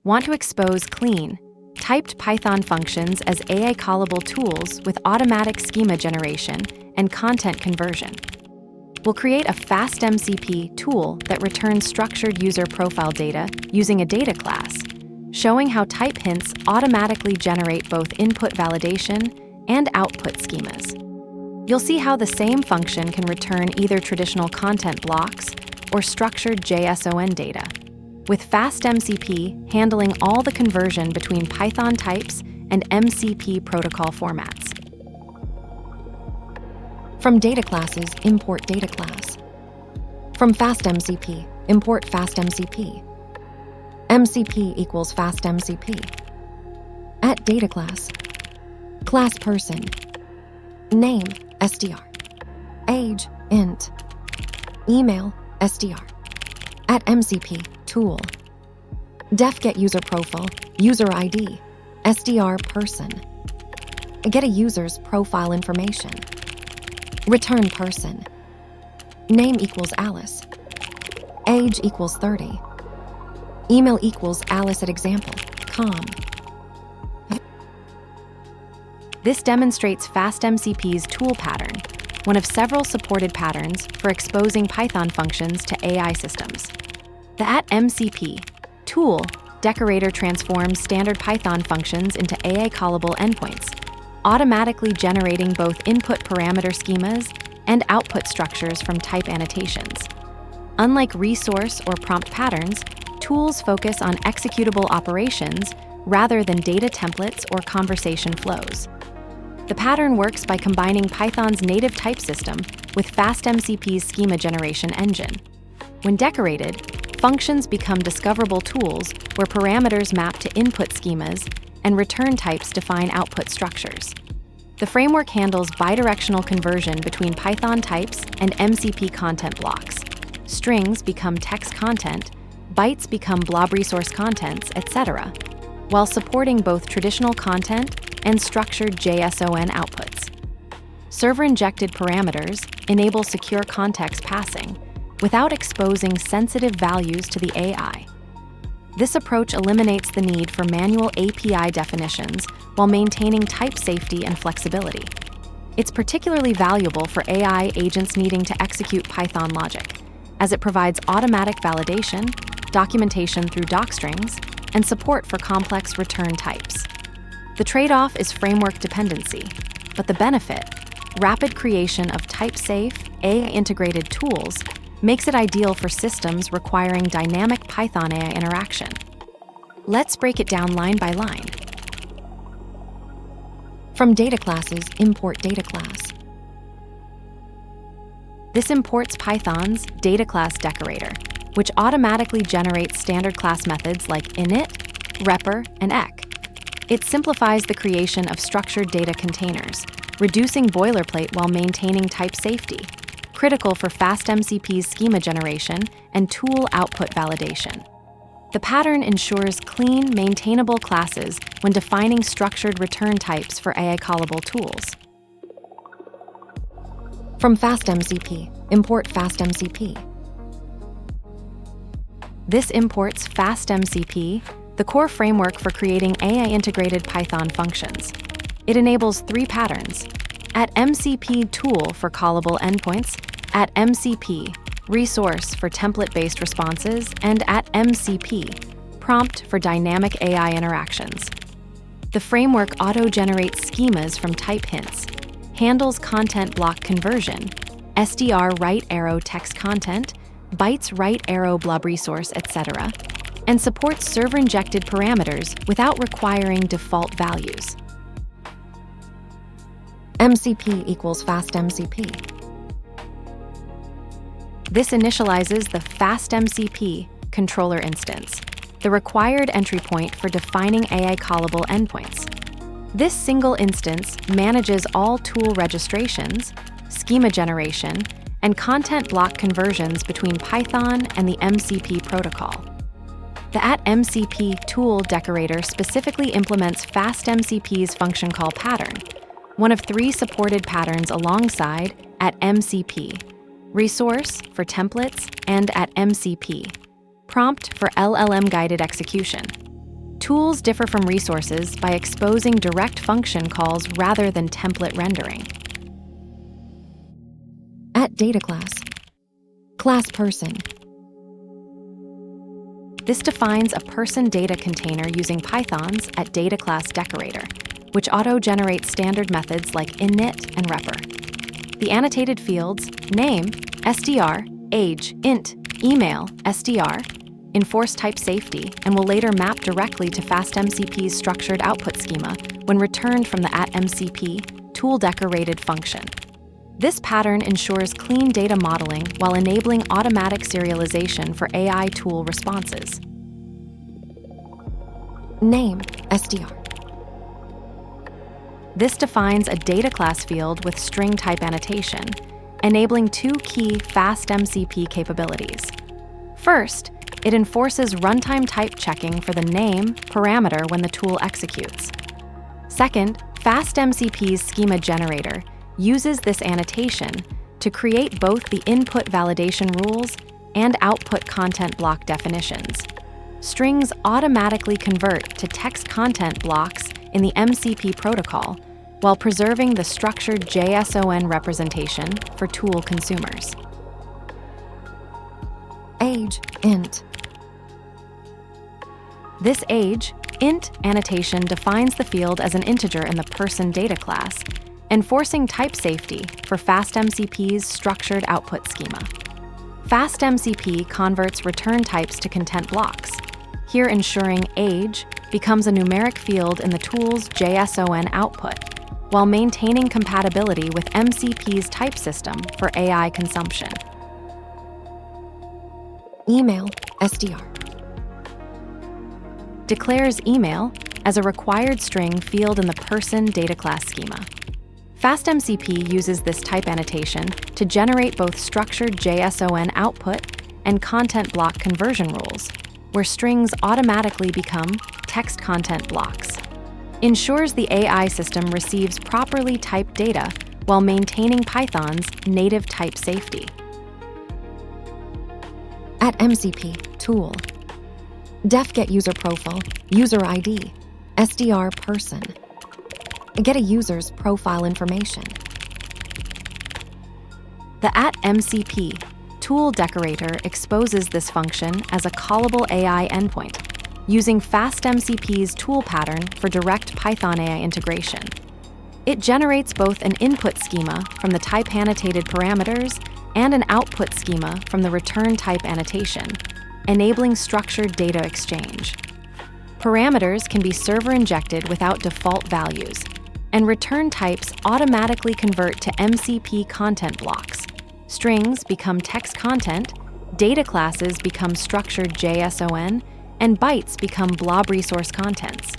Want to expose clean, typed Python functions as AI-callable tools with automatic schema generation and content conversion. We'll create a FastMCP tool that returns structured user profile data using a data class, showing how type hints automatically generate both input validation and output schemas. You'll see how the same function can return either traditional content blocks or structured JSON data, with FastMCP handling all the conversion between Python types and MCP protocol formats. From dataclasses, import dataclass. From FastMCP, import FastMCP. MCP equals FastMCP. At dataclass, class person, name, str, age, int, email, str. At MCP, tool, def get user profile, user ID, str person. Get a user's profile information. Return person. Name equals Alice. Age equals 30. Email equals alice@example.com. This demonstrates FastMCP's tool pattern, one of several supported patterns for exposing Python functions to AI systems. The @MCP tool Decorator transforms standard Python functions into AI-callable endpoints, automatically generating both input parameter schemas and output structures from type annotations. Unlike resource or prompt patterns, tools focus on executable operations rather than data templates or conversation flows. The pattern works by combining Python's native type system with FastMCP's schema generation engine. When decorated, functions become discoverable tools where parameters map to input schemas and return types define output structures. The framework handles bidirectional conversion between Python types and MCP content blocks. Strings become text content, bytes become blob resource contents, etc., while supporting both traditional content and structured JSON outputs. Server-injected parameters enable secure context passing without exposing sensitive values to the AI. This approach eliminates the need for manual API definitions while maintaining type safety and flexibility. It's particularly valuable for AI agents needing to execute Python logic, as it provides automatic validation, documentation through docstrings, and support for complex return types. The trade-off is framework dependency, but the benefit, rapid creation of type-safe, AI-integrated tools, makes it ideal for systems requiring dynamic Python AI interaction. Let's break it down line by line. From dataclasses, import dataclass. This imports Python's dataclass decorator, which automatically generates standard class methods like init, repr, and ec. It simplifies the creation of structured data containers, reducing boilerplate while maintaining type safety, critical for FastMCP's schema generation and tool output validation. The pattern ensures clean, maintainable classes when defining structured return types for AI-callable tools. From FastMCP, import FastMCP. This imports FastMCP, the core framework for creating AI-integrated Python functions. It enables three patterns: @MCP tool for callable endpoints, @MCP resource for template-based responses, and @MCP prompt for dynamic AI interactions. The framework auto-generates schemas from type hints, handles content block conversion, str right arrow text content, bytes right arrow blob resource, etc., and supports server-injected parameters without requiring default values. MCP equals FastMCP. This initializes the FastMCP controller instance, the required entry point for defining AI-callable endpoints. This single instance manages all tool registrations, schema generation, and content block conversions between Python and the MCP protocol. The @MCP tool decorator specifically implements FastMCP's function call pattern, one of three supported patterns alongside @MCP, resource for templates, and @MCP, prompt for LLM-guided execution. Tools differ from resources by exposing direct function calls rather than template rendering. At data class. Class person. This defines a person data container using Python's at data class decorator, which auto-generates standard methods like init and repr. The annotated fields name, str, age, int, email, str, enforce type safety, and will later map directly to FastMCP's structured output schema when returned from the @MCP tool decorated function. This pattern ensures clean data modeling while enabling automatic serialization for AI tool responses. Name, str. This defines a data class field with string type annotation, enabling two key FastMCP capabilities. First, it enforces runtime type checking for the name parameter when the tool executes. Second, FastMCP's schema generator uses this annotation to create both the input validation rules and output content block definitions. Strings automatically convert to text content blocks in the MCP protocol while preserving the structured JSON representation for tool consumers. Age, int. This age, int annotation defines the field as an integer in the person data class, enforcing type safety for FastMCP's structured output schema. FastMCP converts return types to content blocks, here ensuring age becomes a numeric field in the tool's JSON output, while maintaining compatibility with MCP's type system for AI consumption. Email, str. Declares email as a required string field in the person data class schema. FastMCP uses this type annotation to generate both structured JSON output and content block conversion rules, where strings automatically become text content blocks. Ensures the AI system receives properly typed data while maintaining Python's native type safety. At MCP, tool. Def get user profile, user ID, str person. Get a user's profile information. The @MCP tool decorator exposes this function as a callable AI endpoint, using FastMCP's tool pattern for direct Python AI integration. It generates both an input schema from the type annotated parameters and an output schema from the return type annotation, enabling structured data exchange. Parameters can be server injected without default values, and return types automatically convert to MCP content blocks. Strings become text content, data classes become structured JSON, and bytes become blob resource contents.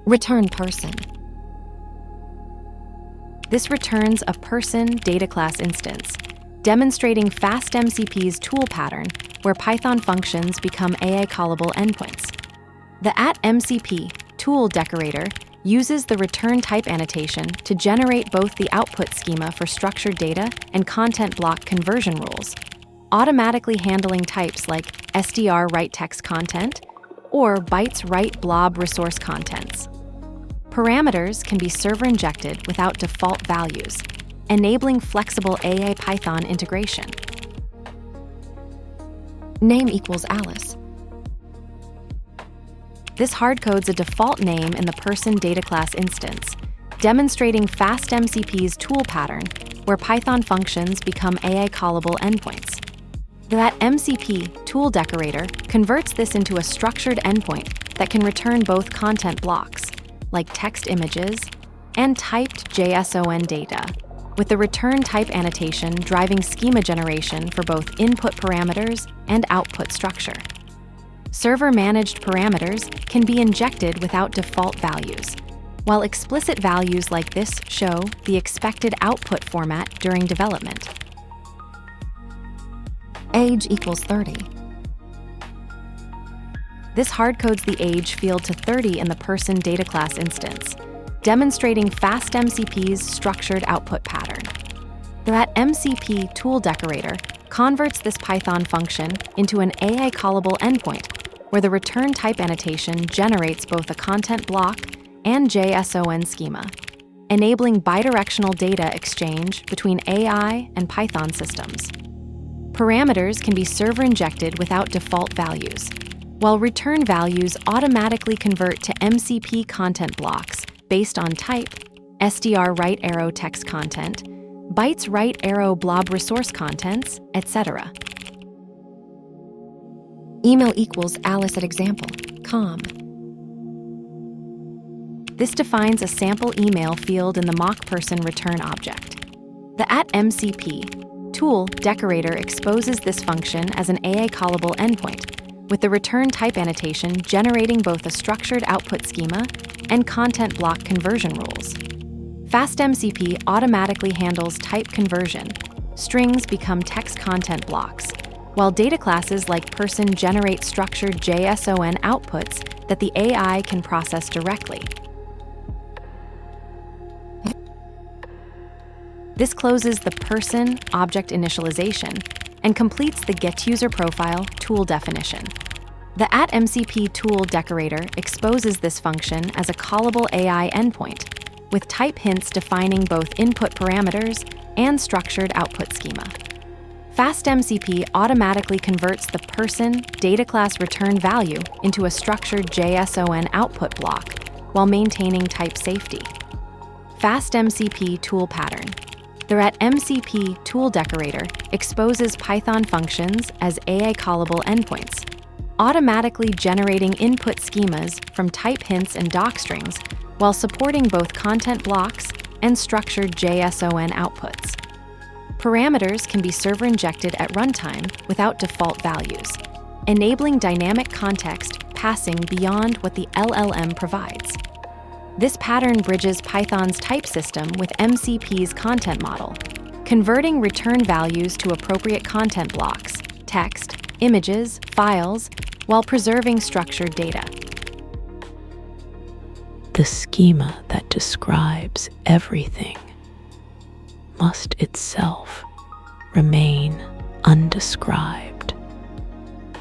Return person. This returns a person data class instance, demonstrating FastMCP's tool pattern where Python functions become AI-callable endpoints. The @MCP tool decorator uses the return type annotation to generate both the output schema for structured data and content block conversion rules, automatically handling types like str write text content or bytes write blob resource contents. Parameters can be server injected without default values, enabling flexible AI Python integration. Name equals Alice. This hardcodes a default name in the person data class instance, demonstrating FastMCP's tool pattern where Python functions become AI-callable endpoints. The @MCP tool decorator converts this into a structured endpoint that can return both content blocks, like text images, and typed JSON data, with the return type annotation driving schema generation for both input parameters and output structure. Server-managed parameters can be injected without default values, while explicit values like this show the expected output format during development. Age equals 30. This hardcodes the age field to 30 in the person data class instance, demonstrating FastMCP's structured output pattern. The @MCP tool decorator converts this Python function into an AI-callable endpoint where the return type annotation generates both a content block and JSON schema, enabling bidirectional data exchange between AI and Python systems. Parameters can be server-injected without default values, while return values automatically convert to MCP content blocks based on type, SDR right arrow text content, bytes right arrow blob resource contents, etc. Email equals Alice at example, com. This defines a sample email field in the mock person return object. The @MCP tool Decorator exposes this function as an AI-callable endpoint, with the return type annotation generating both a structured output schema and content block conversion rules. FastMCP automatically handles type conversion. Strings become text content blocks, while data classes like person generate structured JSON outputs that the AI can process directly. This closes the person object initialization and completes the getUserProfile tool definition. The @MCP tool Decorator exposes this function as a callable AI endpoint, with type hints defining both input parameters and structured output schema. FastMCP automatically converts the person data class return value into a structured JSON output block while maintaining type safety. FastMCP tool pattern. The @MCP tool Decorator exposes Python functions as AI-callable endpoints, automatically generating input schemas from type hints and docstrings while supporting both content blocks and structured JSON outputs. Parameters can be server-injected at runtime without default values, enabling dynamic context passing beyond what the LLM provides. This pattern bridges Python's type system with MCP's content model, converting return values to appropriate content blocks, text, images, files, while preserving structured data. The schema that describes everything must itself remain undescribed.